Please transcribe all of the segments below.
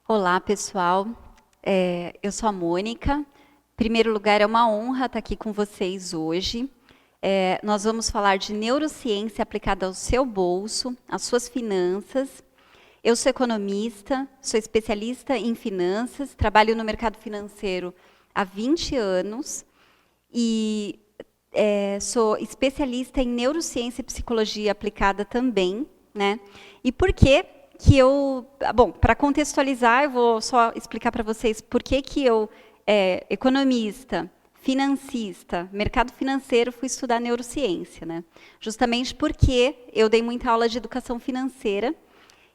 Olá, pessoal. Eu sou a Mônica. Em primeiro lugar, é uma honra estar aqui com vocês hoje. Nós vamos falar de neurociência aplicada ao seu bolso, às suas finanças. Eu sou economista, sou especialista em finanças, trabalho no mercado financeiro há 20 anos e sou especialista em neurociência e psicologia aplicada também, né? E por que eu... Bom, para contextualizar, eu vou só explicar para vocês por que eu, economista, financista, mercado financeiro, fui estudar neurociência, né? Justamente porque eu dei muita aula de educação financeira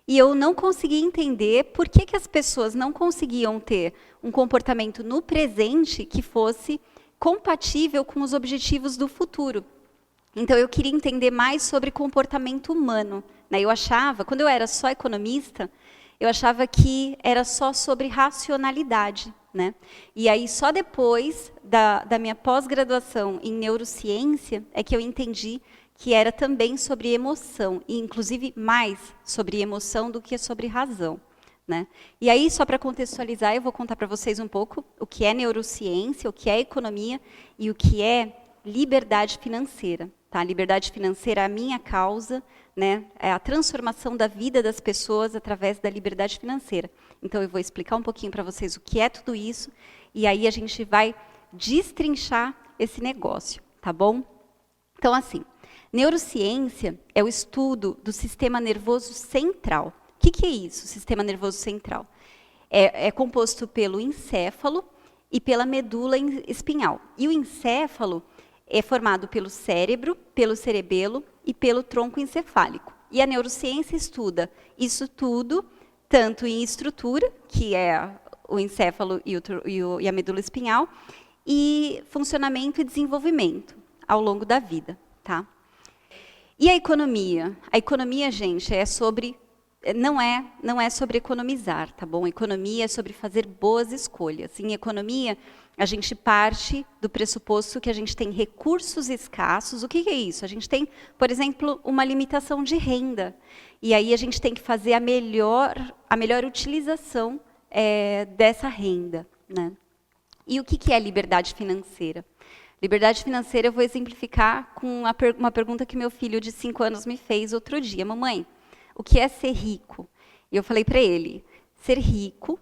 e eu não conseguia entender por que as pessoas não conseguiam ter um comportamento no presente que fosse compatível com os objetivos do futuro. Então, eu queria entender mais sobre comportamento humano, né? Eu achava, quando eu era só economista, eu achava que era só sobre racionalidade, né? E aí, só depois da minha pós-graduação em neurociência, é que eu entendi que era também sobre emoção, e inclusive mais sobre emoção do que sobre razão, né? E aí, só para contextualizar, eu vou contar para vocês um pouco o que é neurociência, o que é economia e o que é liberdade financeira. Tá? Liberdade financeira é a minha causa, né? É a transformação da vida das pessoas através da liberdade financeira. Então, eu vou explicar um pouquinho para vocês o que é tudo isso, e aí a gente vai destrinchar esse negócio, tá bom? Então, assim, neurociência é o estudo do sistema nervoso central. O que é isso, sistema nervoso central? É composto pelo encéfalo e pela medula espinhal. E o encéfalo é formado pelo cérebro, pelo cerebelo e pelo tronco encefálico. E a neurociência estuda isso tudo, tanto em estrutura, que é o encéfalo e a medula espinhal, e funcionamento e desenvolvimento ao longo da vida. Tá? E a economia? A economia, gente, não é sobre economizar, tá bom? Economia é sobre fazer boas escolhas. Em economia, a gente parte do pressuposto que a gente tem recursos escassos. O que é isso? A gente tem, por exemplo, uma limitação de renda. E aí a gente tem que fazer a melhor utilização dessa renda, né? E o que é liberdade financeira? Liberdade financeira eu vou exemplificar com uma pergunta que meu filho de 5 anos me fez outro dia. Mamãe, o que é ser rico? E eu falei para ele, ser rico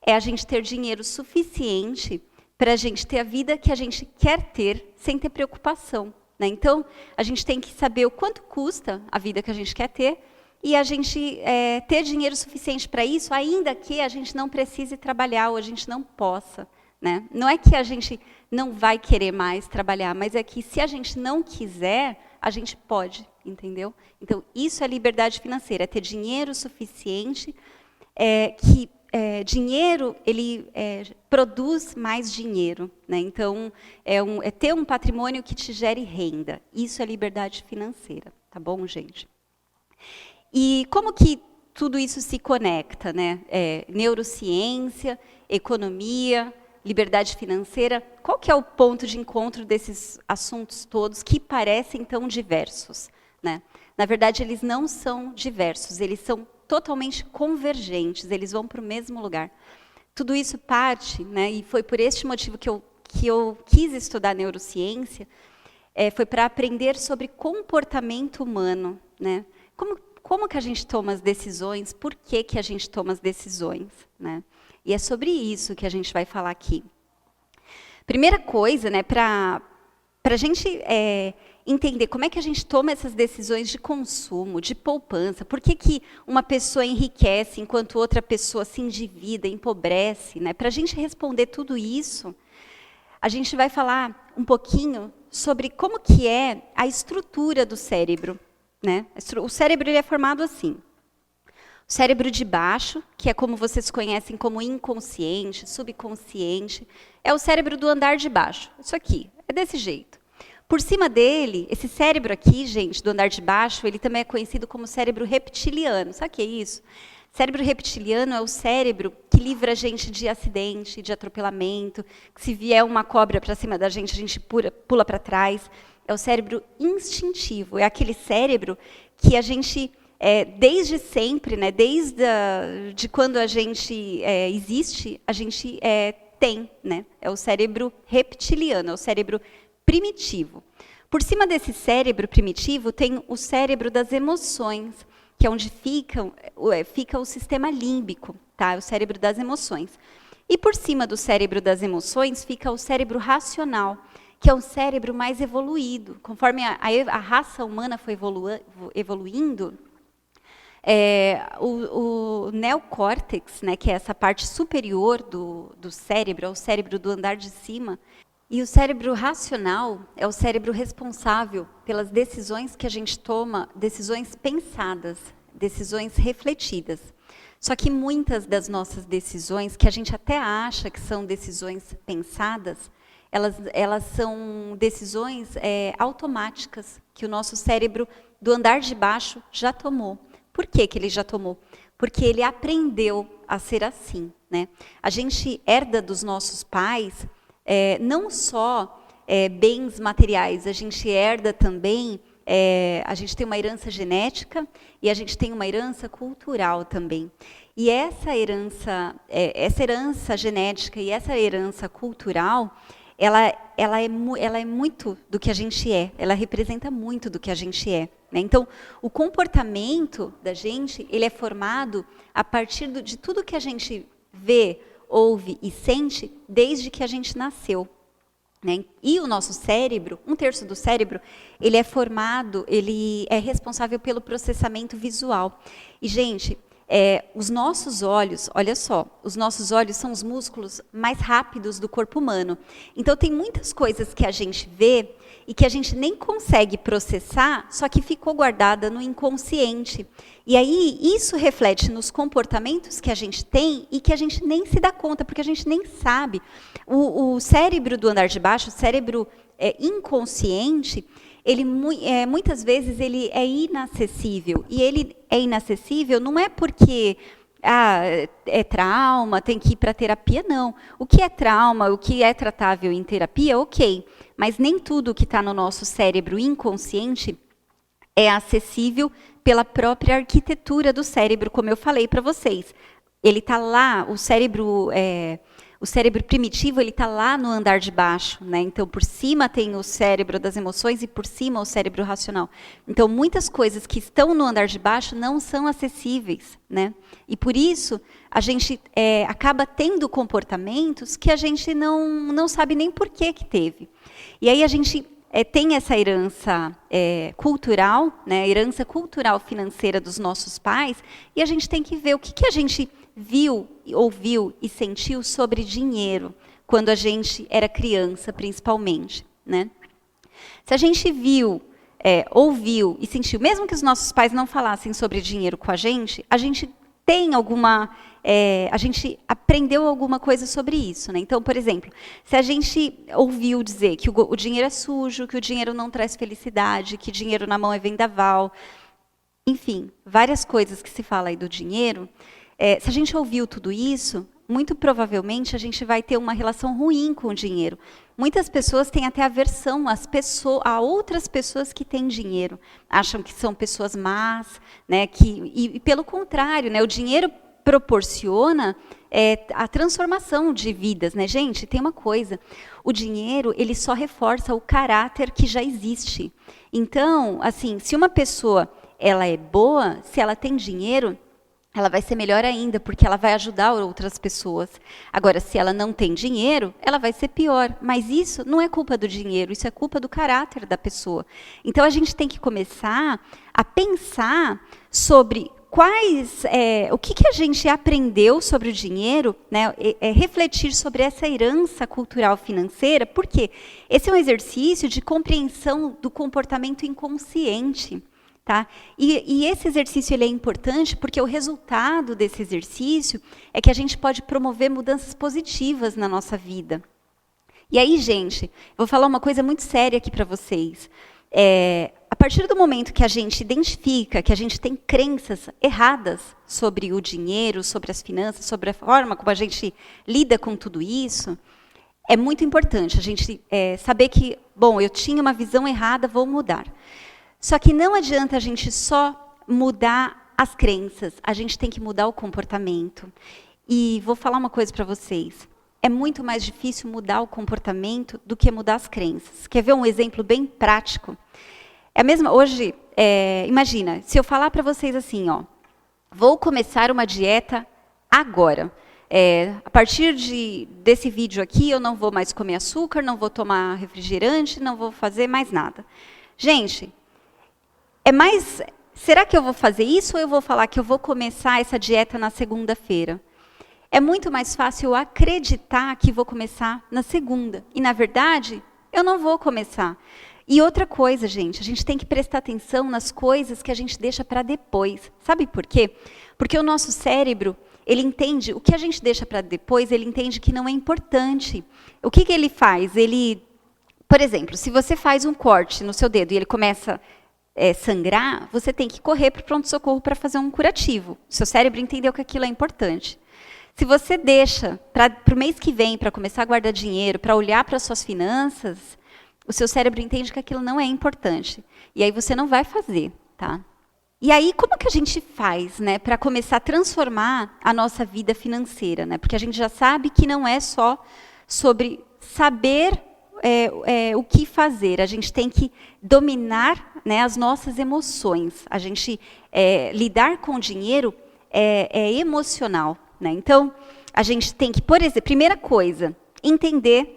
é a gente ter dinheiro suficiente para a gente ter a vida que a gente quer ter sem ter preocupação, né? Então, a gente tem que saber o quanto custa a vida que a gente quer ter e a gente ter dinheiro suficiente para isso, ainda que a gente não precise trabalhar ou a gente não possa, né? Não é que a gente não vai querer mais trabalhar, mas é que se a gente não quiser, a gente pode, entendeu? Então, isso é liberdade financeira, é ter dinheiro suficiente, dinheiro, ele produz mais dinheiro, né? Então, é ter um patrimônio que te gere renda. Isso é liberdade financeira, tá bom, gente? E como que tudo isso se conecta, né? Neurociência, economia, liberdade financeira. Qual que é o ponto de encontro desses assuntos todos que parecem tão diversos, né? Na verdade, eles não são diversos, eles são totalmente convergentes, eles vão para o mesmo lugar. Tudo isso parte, né, e foi por este motivo que eu quis estudar neurociência, foi para aprender sobre comportamento humano, né? Como que a gente toma as decisões, por que a gente toma as decisões, né? E é sobre isso que a gente vai falar aqui. Primeira coisa, né, para a gente entender como é que a gente toma essas decisões de consumo, de poupança, por que uma pessoa enriquece enquanto outra pessoa se endivida, empobrece, né? Para a gente responder tudo isso, a gente vai falar um pouquinho sobre como que é a estrutura do cérebro, né? O cérebro ele é formado assim. O cérebro de baixo, que é como vocês conhecem como inconsciente, subconsciente, é o cérebro do andar de baixo. Isso aqui, é desse jeito. Por cima dele, esse cérebro aqui, gente, do andar de baixo, ele também é conhecido como cérebro reptiliano. Sabe o que é isso? Cérebro reptiliano é o cérebro que livra a gente de acidente, de atropelamento, que se vier uma cobra para cima da gente pula para trás. É o cérebro instintivo, é aquele cérebro que a gente desde sempre, né, de quando a gente existe, a gente tem, né, é o cérebro reptiliano, é o cérebro primitivo. Por cima desse cérebro primitivo tem o cérebro das emoções, que é onde fica o sistema límbico, tá? O cérebro das emoções. E por cima do cérebro das emoções fica o cérebro racional, que é o cérebro mais evoluído. Conforme a raça humana foi evoluindo, o neocórtex, né, que é essa parte superior do cérebro, é o cérebro do andar de cima, e o cérebro racional é o cérebro responsável pelas decisões que a gente toma, decisões pensadas, decisões refletidas. Só que muitas das nossas decisões, que a gente até acha que são decisões pensadas, elas são decisões automáticas, que o nosso cérebro do andar de baixo já tomou. Por que ele já tomou? Porque ele aprendeu a ser assim, né? A gente herda dos nossos pais não só bens materiais, a gente herda também, a gente tem uma herança genética e a gente tem uma herança cultural também. E essa herança genética e essa herança cultural, ela é muito do que a gente ela representa muito do que a gente é. Né? Então, o comportamento da gente, ele é formado a partir de tudo que a gente vê, ouve e sente desde que a gente nasceu. Né? E o nosso cérebro, 1/3 do cérebro, ele é responsável pelo processamento visual. E, gente, os nossos olhos, olha só, os nossos olhos são os músculos mais rápidos do corpo humano. Então, tem muitas coisas que a gente vê e que a gente nem consegue processar, só que ficou guardada no inconsciente. E aí, isso reflete nos comportamentos que a gente tem e que a gente nem se dá conta, porque a gente nem sabe. O cérebro do andar de baixo, o cérebro inconsciente, ele muitas vezes ele é inacessível. E ele é inacessível não é porque é trauma, tem que ir para terapia, não. O que é trauma, o que é tratável em terapia, ok. Mas nem tudo que está no nosso cérebro inconsciente é acessível pela própria arquitetura do cérebro, como eu falei para vocês. Ele está lá, o cérebro primitivo, ele está lá no andar de baixo, né? Então, por cima tem o cérebro das emoções e por cima o cérebro racional. Então, muitas coisas que estão no andar de baixo não são acessíveis, né? E por isso, a gente acaba tendo comportamentos que a gente não sabe nem por que teve. E aí a gente tem essa herança cultural, né? Herança cultural financeira dos nossos pais, e a gente tem que ver o que a gente viu, ouviu e sentiu sobre dinheiro quando a gente era criança, principalmente, né? Se a gente viu, ouviu e sentiu, mesmo que os nossos pais não falassem sobre dinheiro com a gente tem a gente aprendeu alguma coisa sobre isso, né? Então, por exemplo, se a gente ouviu dizer que o dinheiro é sujo, que o dinheiro não traz felicidade, que dinheiro na mão é vendaval, enfim, várias coisas que se fala aí do dinheiro. Se a gente ouviu tudo isso, muito provavelmente a gente vai ter uma relação ruim com o dinheiro. Muitas pessoas têm até aversão a outras pessoas que têm dinheiro. Acham que são pessoas más, né? E pelo contrário, né? O dinheiro proporciona a transformação de vidas. Né? Gente, tem uma coisa, o dinheiro ele só reforça o caráter que já existe. Então, assim, se uma pessoa ela é boa, se ela tem dinheiro, ela vai ser melhor ainda, porque ela vai ajudar outras pessoas. Agora, se ela não tem dinheiro, ela vai ser pior. Mas isso não é culpa do dinheiro, isso é culpa do caráter da pessoa. Então, a gente tem que começar a pensar sobre o que a gente aprendeu sobre o dinheiro, né? Refletir sobre essa herança cultural financeira, porque esse é um exercício de compreensão do comportamento inconsciente. Tá? E esse exercício ele é importante porque o resultado desse exercício é que a gente pode promover mudanças positivas na nossa vida. E aí, gente, vou falar uma coisa muito séria aqui para vocês. A partir do momento que a gente identifica que a gente tem crenças erradas sobre o dinheiro, sobre as finanças, sobre a forma como a gente lida com tudo isso, é muito importante a gente saber que, bom, eu tinha uma visão errada, vou mudar. Só que não adianta a gente só mudar as crenças, a gente tem que mudar o comportamento. E vou falar uma coisa para vocês. É muito mais difícil mudar o comportamento do que mudar as crenças. Quer ver um exemplo bem prático? É a mesma, hoje, imagina, se eu falar para vocês assim, ó, vou começar uma dieta agora. A partir desse vídeo aqui, eu não vou mais comer açúcar, não vou tomar refrigerante, não vou fazer mais nada. Gente, será que eu vou fazer isso ou eu vou falar que eu vou começar essa dieta na segunda-feira? É muito mais fácil eu acreditar que vou começar na segunda. E, na verdade, eu não vou começar. E outra coisa, gente, a gente tem que prestar atenção nas coisas que a gente deixa para depois. Sabe por quê? Porque o nosso cérebro, ele entende, o que a gente deixa para depois, ele entende que não é importante. O que ele faz? Por exemplo, se você faz um corte no seu dedo e ele começa a sangrar, você tem que correr para o pronto-socorro para fazer um curativo. O seu cérebro entendeu que aquilo é importante. Se você deixa para o mês que vem, para começar a guardar dinheiro, para olhar para as suas finanças, o seu cérebro entende que aquilo não é importante. E aí você não vai fazer, tá? E aí, como que a gente faz, né, para começar a transformar a nossa vida financeira, né? Porque a gente já sabe que não é só sobre saber o que fazer. A gente tem que dominar, né, as nossas emoções. A gente lidar com o dinheiro é emocional, né? Então, a gente tem que, por exemplo, primeira coisa, entender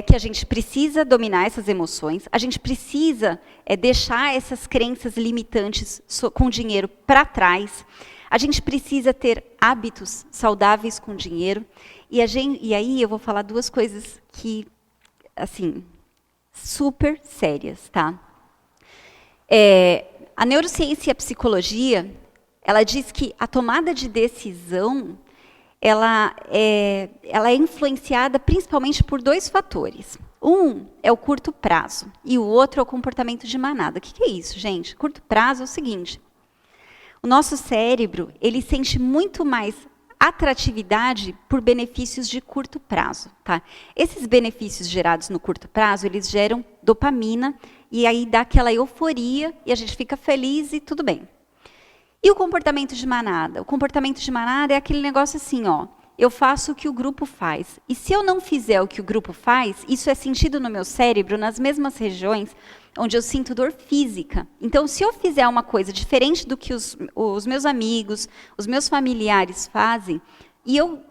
que a gente precisa dominar essas emoções, a gente precisa deixar essas crenças limitantes com o dinheiro para trás, a gente precisa ter hábitos saudáveis com o dinheiro, e aí eu vou falar duas coisas que, assim, super sérias, tá? A neurociência e a psicologia, ela diz que a tomada de decisão ela é influenciada principalmente por dois fatores. Um é o curto prazo e o outro é o comportamento de manada. O que é isso, gente? Curto prazo é o seguinte: o nosso cérebro ele sente muito mais atratividade por benefícios de curto prazo, tá? Esses benefícios gerados no curto prazo, eles geram dopamina e aí dá aquela euforia e a gente fica feliz e tudo bem. E o comportamento de manada? O comportamento de manada é aquele negócio assim, ó, eu faço o que o grupo faz. E se eu não fizer o que o grupo faz, isso é sentido no meu cérebro, nas mesmas regiões onde eu sinto dor física. Então, se eu fizer uma coisa diferente do que os meus amigos, os meus familiares fazem, e eu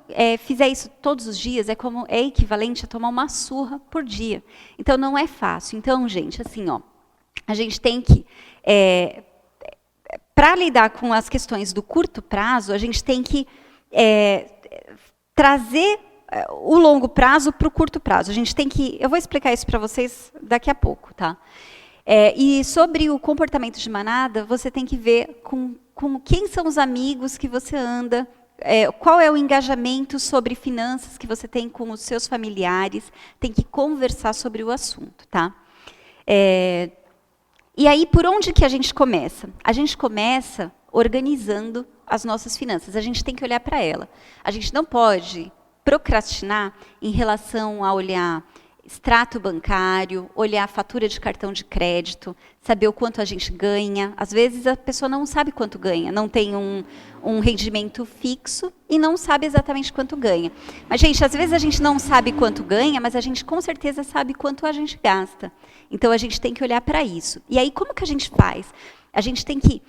fizer isso todos os dias, é equivalente a tomar uma surra por dia. Então, não é fácil. Então, gente, assim, ó, a gente tem que... para lidar com as questões do curto prazo, a gente tem que trazer o longo prazo para o curto prazo. A gente tem que... Eu vou explicar isso para vocês daqui a pouco, tá? E sobre o comportamento de manada, você tem que ver com quem são os amigos que você anda, qual é o engajamento sobre finanças que você tem com os seus familiares, tem que conversar sobre o assunto, tá? E aí, por onde que a gente começa? A gente começa organizando as nossas finanças. A gente tem que olhar para ela. A gente não pode procrastinar em relação a olhar extrato bancário, olhar a fatura de cartão de crédito, saber o quanto a gente ganha. Às vezes, a pessoa não sabe quanto ganha, não tem um rendimento fixo e não sabe exatamente quanto ganha. Mas, gente, às vezes a gente não sabe quanto ganha, mas a gente com certeza sabe quanto a gente gasta. Então, a gente tem que olhar para isso. E aí, como que a gente faz? A gente tem que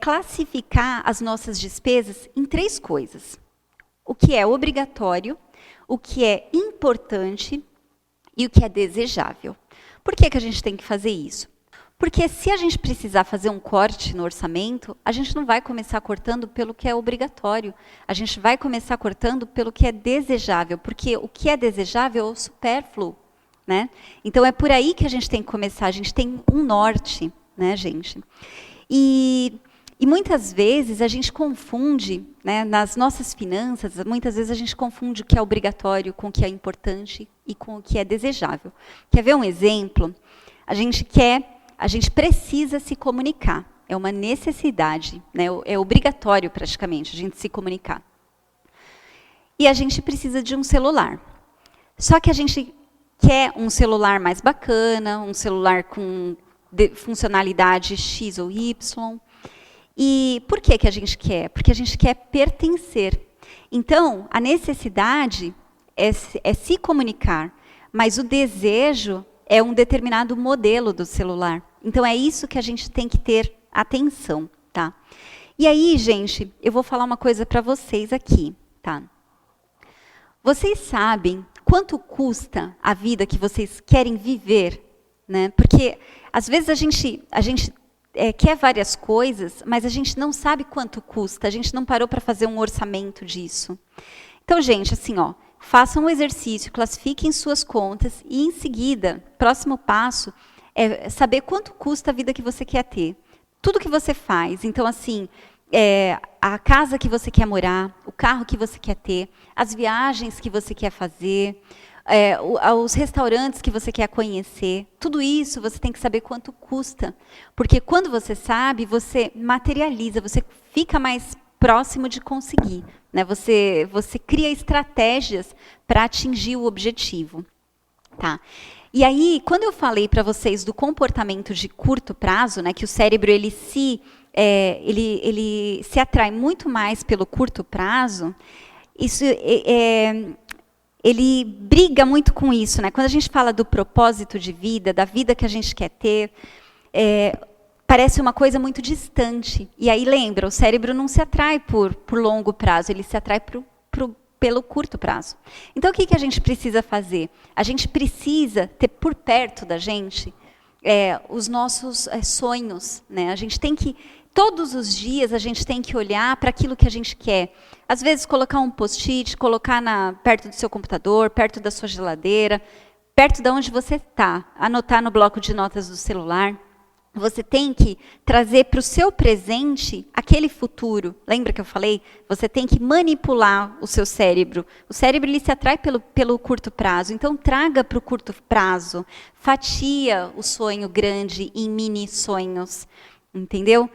classificar as nossas despesas em 3 coisas. O que é obrigatório, o que é importante e o que é desejável. Por que a gente tem que fazer isso? Porque se a gente precisar fazer um corte no orçamento, a gente não vai começar cortando pelo que é obrigatório. A gente vai começar cortando pelo que é desejável, porque o que é desejável é o supérfluo, né? Então, é por aí que a gente tem que começar. A gente tem um norte, né, gente? E muitas vezes a gente confunde, né, nas nossas finanças, muitas vezes a gente confunde o que é obrigatório com o que é importante e com o que é desejável. Quer ver um exemplo? A gente precisa se comunicar. É uma necessidade, né, é obrigatório praticamente a gente se comunicar. E a gente precisa de um celular. Só que a gente quer um celular mais bacana, um celular com funcionalidade X ou Y. E por que a gente quer? Porque a gente quer pertencer. Então, a necessidade é se comunicar, mas o desejo é um determinado modelo do celular. Então, é isso que a gente tem que ter atenção, tá? E aí, gente, eu vou falar uma coisa para vocês aqui, tá? Vocês sabem quanto custa a vida que vocês querem viver, né? Porque, às vezes, a gente quer várias coisas, mas a gente não sabe quanto custa, a gente não parou para fazer um orçamento disso. Então, gente, assim, ó, façam um exercício, classifiquem suas contas e, em seguida, próximo passo é saber quanto custa a vida que você quer ter. Tudo que você faz. Então, assim, a casa que você quer morar, o carro que você quer ter, as viagens que você quer fazer, os restaurantes que você quer conhecer, tudo isso você tem que saber quanto custa. Porque quando você sabe, você materializa, você fica mais próximo de conseguir, né? Você cria estratégias para atingir o objetivo. Tá? E aí, quando eu falei para vocês do comportamento de curto prazo, né, que o cérebro ele se atrai muito mais pelo curto prazo, isso ele briga muito com isso, né? Quando a gente fala do propósito de vida, da vida que a gente quer ter, parece uma coisa muito distante. E aí, lembra, o cérebro não se atrai por longo prazo, ele se atrai pelo curto prazo. Então, o que a gente precisa fazer? A gente precisa ter por perto da gente os nossos sonhos, né? A gente tem que, todos os dias, a gente tem que olhar para aquilo que a gente quer. Às vezes, colocar um post-it, colocar perto do seu computador, perto da sua geladeira, perto de onde você está, anotar no bloco de notas do celular. Você tem que trazer para o seu presente aquele futuro. Lembra que eu falei? Você tem que manipular o seu cérebro. O cérebro ele se atrai pelo curto prazo. Então, traga para o curto prazo. Fatia o sonho grande em mini sonhos. Entendeu?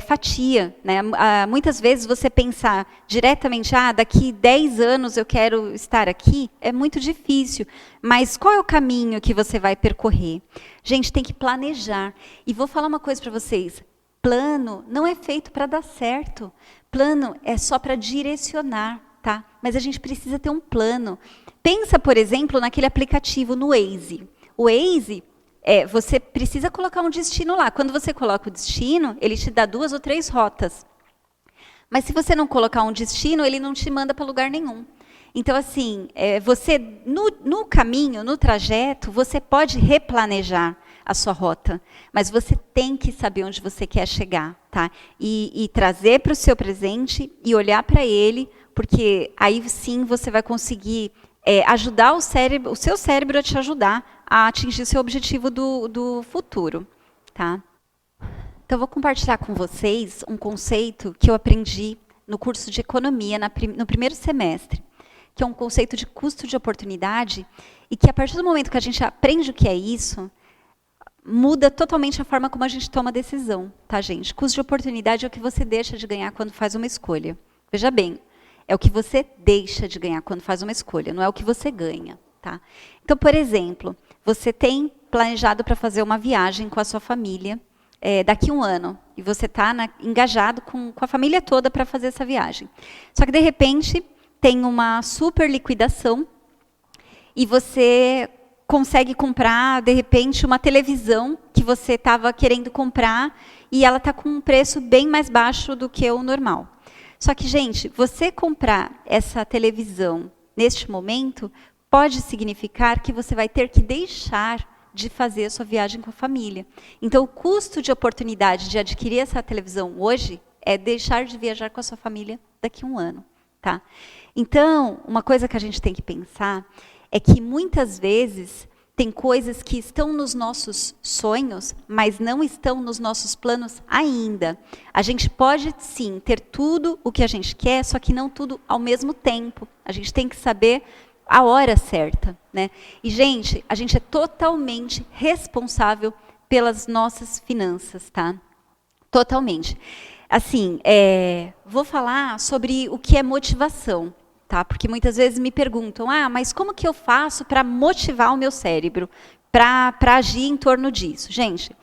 Fatia. Né? Muitas vezes você pensar diretamente, daqui 10 anos eu quero estar aqui, é muito difícil. Mas qual é o caminho que você vai percorrer? Gente, tem que planejar. E vou falar uma coisa para vocês. Plano não é feito para dar certo. Plano é só para direcionar, tá? Mas a gente precisa ter um plano. Pensa, por exemplo, naquele aplicativo no Waze. O Waze, você precisa colocar um destino lá. Quando você coloca o destino, ele te dá 2 ou 3 rotas. Mas se você não colocar um destino, ele não te manda para lugar nenhum. Então, assim, você, no caminho, no trajeto, você pode replanejar a sua rota, mas você tem que saber onde você quer chegar, tá? E trazer para o seu presente e olhar para ele, porque aí sim você vai conseguir ajudar o seu cérebro a te ajudar a atingir seu objetivo do futuro, tá? Então, eu vou compartilhar com vocês um conceito que eu aprendi no curso de economia no primeiro semestre, que é um conceito de custo de oportunidade, e que a partir do momento que a gente aprende o que é isso, muda totalmente a forma como a gente toma decisão, tá, gente? Custo de oportunidade é o que você deixa de ganhar quando faz uma escolha. Veja bem, é o que você deixa de ganhar quando faz uma escolha, não é o que você ganha, tá? Então, por exemplo, você tem planejado para fazer uma viagem com a sua família daqui a um ano, e você está engajado com a família toda para fazer essa viagem. Só que, de repente, tem uma super liquidação e você consegue comprar, de repente, uma televisão que você estava querendo comprar e ela está com um preço bem mais baixo do que o normal. Só que, gente, você comprar essa televisão neste momento pode significar que você vai ter que deixar de fazer a sua viagem com a família. Então, o custo de oportunidade de adquirir essa televisão hoje é deixar de viajar com a sua família daqui a um ano. Tá? Então, uma coisa que a gente tem que pensar é que muitas vezes tem coisas que estão nos nossos sonhos, mas não estão nos nossos planos ainda. A gente pode, sim, ter tudo o que a gente quer, só que não tudo ao mesmo tempo. A gente tem que saber a hora certa, né? E, gente, a gente é totalmente responsável pelas nossas finanças, tá? Totalmente. Assim, vou falar sobre o que é motivação, tá? Porque muitas vezes me perguntam, mas como que eu faço para motivar o meu cérebro, para agir em torno disso? Gente,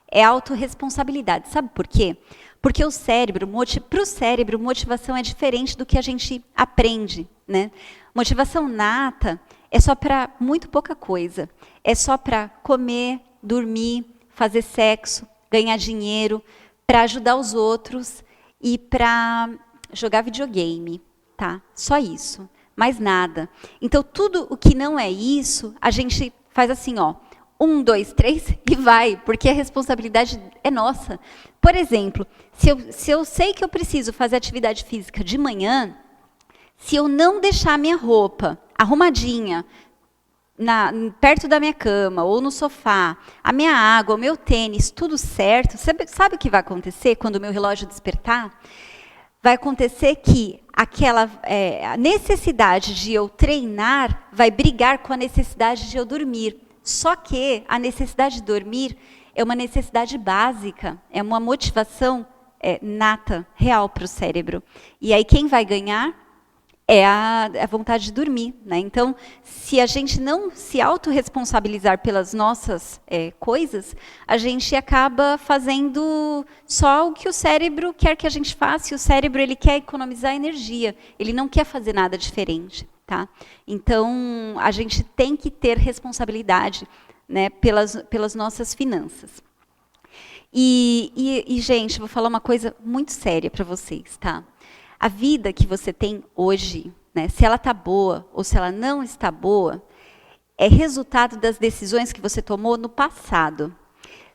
é autorresponsabilidade. Sabe por quê? Porque o cérebro, para o cérebro, motivação é diferente do que a gente aprende, né? Motivação nata é só para muito pouca coisa. É só para comer, dormir, fazer sexo, ganhar dinheiro, para ajudar os outros e para jogar videogame, tá? Só isso, mais nada. Então, tudo o que não é isso, a gente faz assim, ó, 1, 2, 3 e vai, porque a responsabilidade é nossa. Por exemplo, se eu sei que eu preciso fazer atividade física de manhã, se eu não deixar minha roupa arrumadinha, perto da minha cama ou no sofá, a minha água, o meu tênis, tudo certo, sabe o que vai acontecer quando o meu relógio despertar? Vai acontecer que a necessidade de eu treinar vai brigar com a necessidade de eu dormir. Só que a necessidade de dormir é uma necessidade básica, é uma motivação nata, real para o cérebro. E aí quem vai ganhar é a vontade de dormir, né? Então, se a gente não se autorresponsabilizar pelas nossas coisas, a gente acaba fazendo só o que o cérebro quer que a gente faça, e o cérebro ele quer economizar energia, ele não quer fazer nada diferente, tá? Então, a gente tem que ter responsabilidade, né, pelas nossas finanças. E, gente, vou falar uma coisa muito séria para vocês, tá? A vida que você tem hoje, né, se ela está boa ou se ela não está boa, é resultado das decisões que você tomou no passado.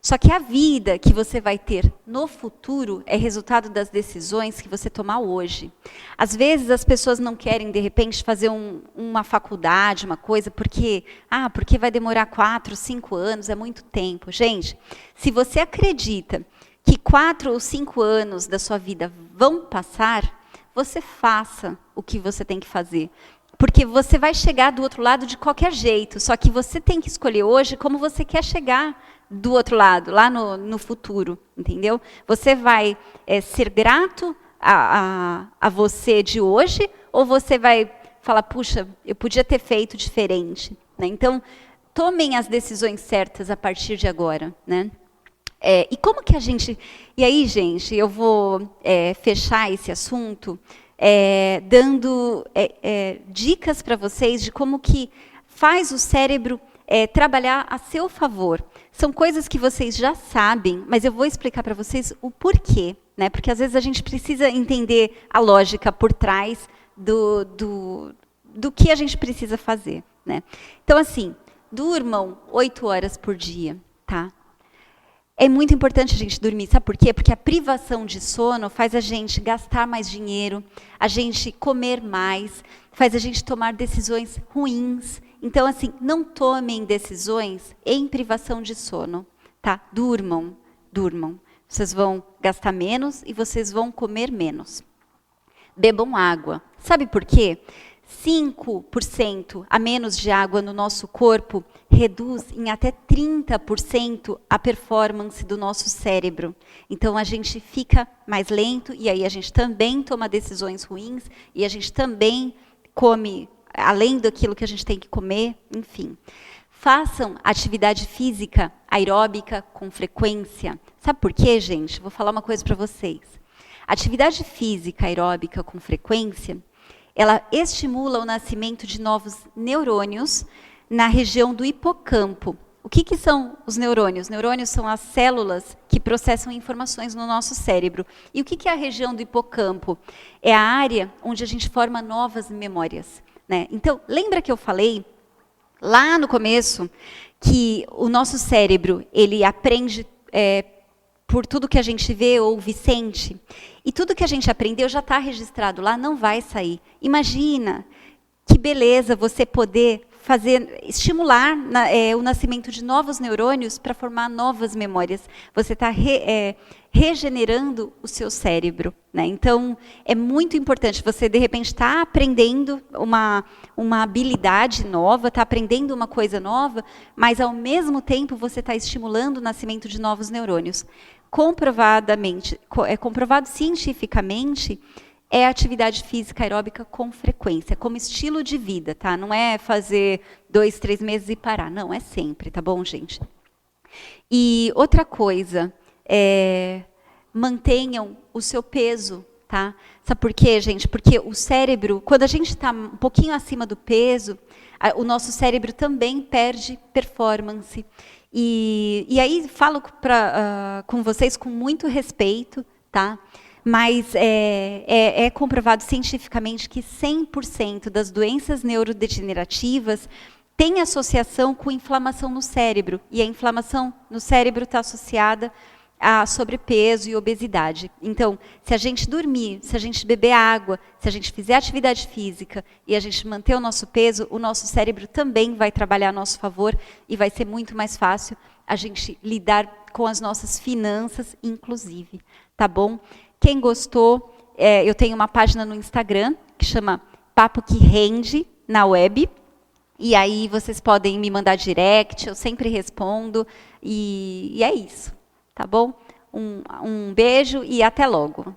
Só que a vida que você vai ter no futuro é resultado das decisões que você tomar hoje. Às vezes as pessoas não querem, de repente, fazer uma faculdade, uma coisa, porque vai demorar 4, 5 anos, é muito tempo. Gente, se você acredita que 4 ou 5 anos da sua vida vão passar, você faça o que você tem que fazer. Porque você vai chegar do outro lado de qualquer jeito. Só que você tem que escolher hoje como você quer chegar do outro lado, lá no futuro. Entendeu? Você vai ser grato a você de hoje, ou você vai falar, puxa, eu podia ter feito diferente. Né? Então, tomem as decisões certas a partir de agora, né? E como que a gente... E aí, gente, eu vou fechar esse assunto dando dicas para vocês de como que faz o cérebro trabalhar a seu favor. São coisas que vocês já sabem, mas eu vou explicar para vocês o porquê, né? Porque às vezes a gente precisa entender a lógica por trás do que a gente precisa fazer, né? Então, assim, durmam 8 horas por dia, tá? É muito importante a gente dormir, sabe por quê? Porque a privação de sono faz a gente gastar mais dinheiro, a gente comer mais, faz a gente tomar decisões ruins. Então, assim, não tomem decisões em privação de sono, tá? Durmam, durmam. Vocês vão gastar menos e vocês vão comer menos. Bebam água. Sabe por quê? 5% a menos de água no nosso corpo reduz em até 30% a performance do nosso cérebro. Então, a gente fica mais lento e aí a gente também toma decisões ruins e a gente também come além daquilo que a gente tem que comer, enfim. Façam atividade física aeróbica com frequência. Sabe por quê, gente? Vou falar uma coisa para vocês. Atividade física aeróbica com frequência, ela estimula o nascimento de novos neurônios na região do hipocampo. O que são os neurônios? Neurônios são as células que processam informações no nosso cérebro. E o que é a região do hipocampo? É a área onde a gente forma novas memórias, né? Então, lembra que eu falei lá no começo que o nosso cérebro ele aprende por tudo que a gente vê, ouve, sente. E tudo que a gente aprendeu já está registrado lá, não vai sair. Imagina que beleza você poder estimular o nascimento de novos neurônios para formar novas memórias. Você está regenerando o seu cérebro, né? Então, é muito importante. Você, de repente, está aprendendo uma habilidade nova, está aprendendo uma coisa nova, mas, ao mesmo tempo, você está estimulando o nascimento de novos neurônios. Comprovado cientificamente, é atividade física aeróbica com frequência, como estilo de vida, tá? Não é fazer 2, 3 meses e parar, não, é sempre, tá bom, gente? E outra coisa, mantenham o seu peso, tá? Sabe por quê, gente? Porque o cérebro, quando a gente está um pouquinho acima do peso, o nosso cérebro também perde performance. E aí falo com vocês com muito respeito, tá? Mas é comprovado cientificamente que 100% das doenças neurodegenerativas tem associação com inflamação no cérebro. E a inflamação no cérebro está associada a sobrepeso e obesidade. Então, se a gente dormir, se a gente beber água, se a gente fizer atividade física e a gente manter o nosso peso, o nosso cérebro também vai trabalhar a nosso favor e vai ser muito mais fácil a gente lidar com as nossas finanças, inclusive. Tá bom? Quem gostou, eu tenho uma página no Instagram que chama Papo que Rende na web. E aí vocês podem me mandar direct, eu sempre respondo. E é isso. Tá bom? Um beijo e até logo.